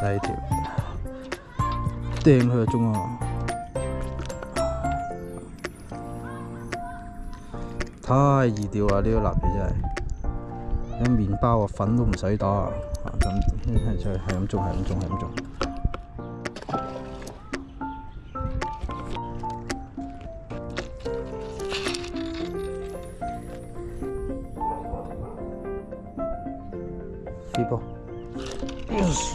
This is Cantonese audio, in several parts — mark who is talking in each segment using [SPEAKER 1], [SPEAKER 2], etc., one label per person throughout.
[SPEAKER 1] 呢條掟佢就中啊！太易釣啦！呢個臘魚真係，啲麵包啊粉都唔使打啊！咁係咁中，係咁中，係咁中。飛波 ，yes，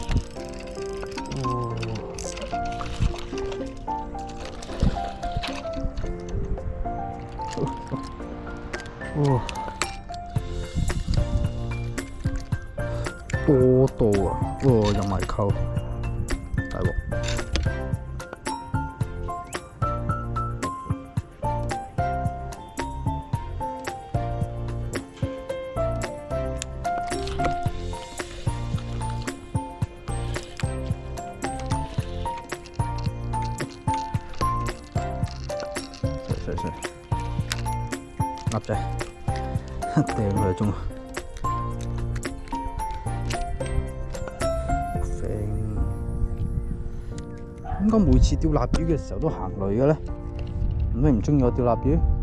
[SPEAKER 1] 哦，多到啊！哦，入埋溝，大鑊！鴨仔，掟佢就中。點解每次釣臘魚嘅時候都行雷嘅咧？咁你唔中意我釣臘魚？